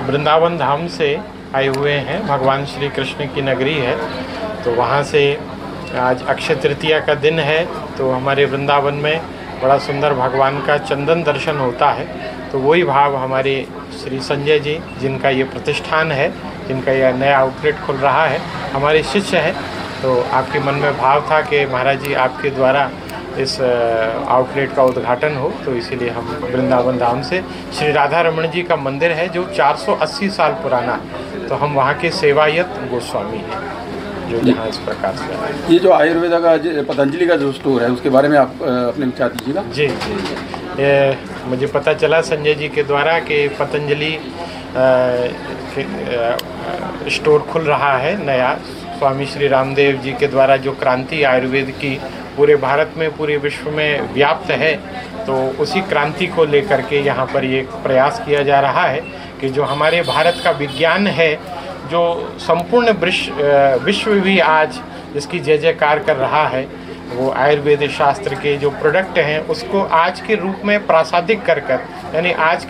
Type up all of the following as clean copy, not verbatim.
वृंदावन धाम से आए हुए हैं। भगवान श्री कृष्ण की नगरी है, तो वहाँ से आज अक्षय तृतीया का दिन है, तो हमारे वृंदावन में बड़ा सुंदर भगवान का चंदन दर्शन होता है। तो वही भाव हमारे श्री संजय जी, जिनका ये प्रतिष्ठान है, जिनका यह नया आउटलेट खुल रहा है, हमारे शिष्य हैं। तो आपके मन में भाव था कि महाराज जी आपके द्वारा इस आउटलेट का उद्घाटन हो, तो इसीलिए हम वृंदावन धाम से श्री राधा रमण जी का मंदिर है जो 480 साल पुराना है, तो हम वहाँ के सेवायत गोस्वामी हैं जो यहाँ इस प्रकार से आए। ये जो आयुर्वेदा का पतंजलि का जो स्टोर है, उसके बारे में आप अपने विचार दीजिएगा। जी जी, मुझे पता चला संजय जी के द्वारा कि पतंजलि स्टोर खुल रहा है नया। स्वामी श्री रामदेव जी के द्वारा जो क्रांति आयुर्वेद की पूरे भारत में, पूरे विश्व में व्याप्त है, तो उसी क्रांति को लेकर के यहाँ पर ये प्रयास किया जा रहा है कि जो हमारे भारत का विज्ञान है, जो संपूर्ण विश्व भी आज इसकी जय जयकार कर रहा है, वो आयुर्वेद शास्त्र के जो प्रोडक्ट हैं उसको आज के रूप में प्रासादिक कर यानी आज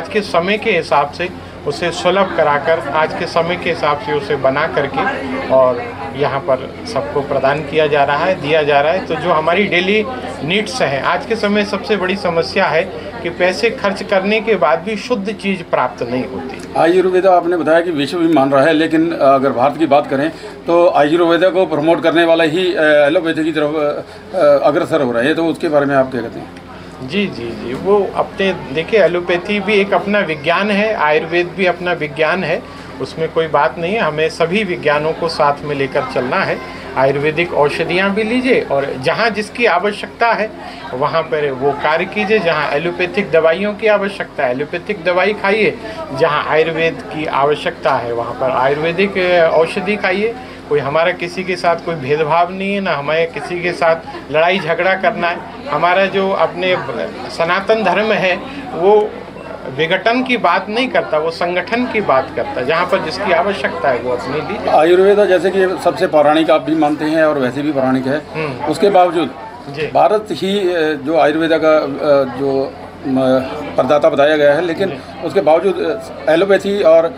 के समय के हिसाब से उसे सुलभ कराकर, आज के समय के हिसाब से उसे बना करके और यहाँ पर सबको प्रदान किया जा रहा है, दिया जा रहा है। तो जो हमारी डेली नीड्स हैं, आज के समय सबसे बड़ी समस्या है कि पैसे खर्च करने के बाद भी शुद्ध चीज़ प्राप्त नहीं होती। आयुर्वेदा आपने बताया कि विश्व भी मान रहा है, लेकिन अगर भारत की बात करें तो आयुर्वेदा को प्रमोट करने वाला ही एलोपैथी की तरफ अग्रसर हो रहा है, तो उसके बारे में आप क्या कहते हैं? जी जी जी, वो अपने देखिए, एलोपैथी भी एक अपना विज्ञान है, आयुर्वेद भी अपना विज्ञान है, उसमें कोई बात नहीं है। हमें सभी विज्ञानों को साथ में लेकर चलना है। आयुर्वेदिक औषधियाँ भी लीजिए और जहाँ जिसकी आवश्यकता है वहाँ पर वो कार्य कीजिए। जहाँ एलोपैथिक दवाइयों की आवश्यकता है, एलोपैथिक दवाई खाइए। जहाँ आयुर्वेद की आवश्यकता है वहाँ पर आयुर्वेदिक औषधि खाइए। कोई हमारा किसी के साथ कोई भेदभाव नहीं है, ना हमें किसी के साथ लड़ाई झगड़ा करना है। हमारा जो अपने सनातन धर्म है वो विघटन की बात नहीं करता, वो संगठन की बात करता है। जहाँ पर जिसकी आवश्यकता है वो अपनी ली। आयुर्वेदा जैसे कि सबसे पौराणिक आप भी मानते हैं और वैसे भी पौराणिक है, उसके बावजूद भारत ही जो आयुर्वेदा का जो प्रदाता बताया गया है, लेकिन उसके बावजूद एलोपैथी और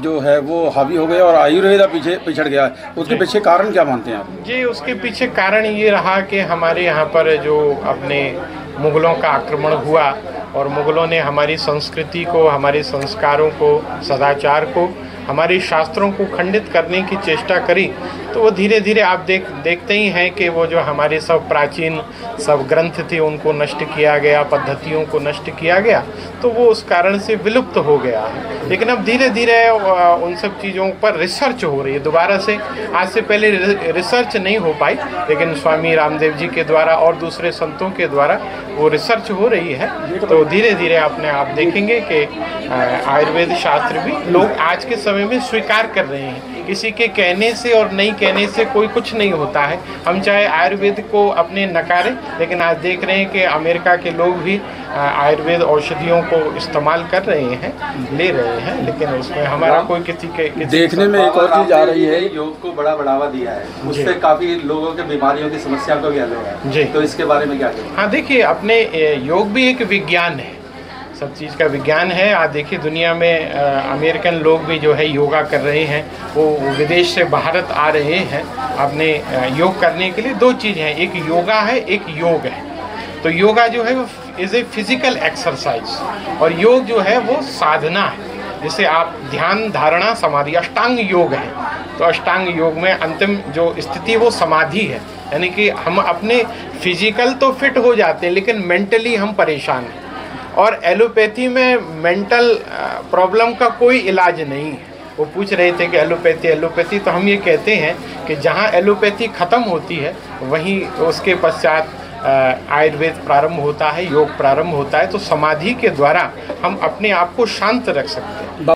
जो है वो हावी हो गया और आयुर्वेदा पीछे पिछड़ गया है। उसके पीछे कारण क्या मानते हैं आप? जी, उसके पीछे कारण ये रहा कि हमारे यहाँ पर जो अपने मुग़लों का आक्रमण हुआ और मुग़लों ने हमारी संस्कृति को, हमारे संस्कारों को, सदाचार को, हमारे शास्त्रों को खंडित करने की चेष्टा करी। तो वो धीरे धीरे आप देखते ही हैं कि वो जो हमारे सब प्राचीन सब ग्रंथ थे उनको नष्ट किया गया, पद्धतियों को नष्ट किया गया, तो वो उस कारण से विलुप्त हो गया है। लेकिन अब धीरे धीरे उन सब चीज़ों पर रिसर्च हो रही है दोबारा से। आज से पहले रिसर्च नहीं हो पाई, लेकिन स्वामी रामदेव जी के द्वारा और दूसरे संतों के द्वारा वो रिसर्च हो रही है। तो धीरे धीरे अपने आप देखेंगे कि आयुर्वेद शास्त्र भी लोग आज के समय में स्वीकार कर रहे हैं। किसी के कहने से और नहीं कहने से कोई कुछ नहीं होता है। हम चाहे आयुर्वेद को अपने नकारें, लेकिन आज देख रहे हैं कि अमेरिका के लोग भी आयुर्वेद औषधियों को इस्तेमाल कर रहे हैं, ले रहे हैं, लेकिन उसमें हमारा कोई किसी देखने में एक और चीज़ आ रही है, योग को बड़ा बढ़ावा दिया है, उससे काफ़ी लोगों के बीमारियों की समस्या को भी हल हो रहा है। तो इसके बारे में क्या कहें? हाँ, देखिए, अपने योग भी एक विज्ञान है, सब चीज़ का विज्ञान है। आज देखिए दुनिया में अमेरिकन लोग भी जो है योगा कर रहे हैं, वो विदेश से भारत आ रहे हैं अपने योग करने के लिए। दो चीज़ हैं, एक योगा है, एक योग है। तो योगा जो है वो इज़ ए फिजिकल एक्सरसाइज और योग जो है वो साधना है। जिसे आप ध्यान, धारणा, समाधि, अष्टांग योग है। तो अष्टांग योग में अंतिम जो स्थिति वो समाधि है, यानी कि हम अपने फिजिकल तो फिट हो जाते हैं लेकिन मेंटली हम परेशान हैं। और एलोपैथी में मेंटल प्रॉब्लम का कोई इलाज नहीं है। वो पूछ रहे थे कि एलोपैथी, तो हम ये कहते हैं कि जहाँ एलोपैथी ख़त्म होती है वहीं उसके पश्चात आयुर्वेद प्रारंभ होता है, योग प्रारंभ होता है। तो समाधि के द्वारा हम अपने आप को शांत रख सकते हैं।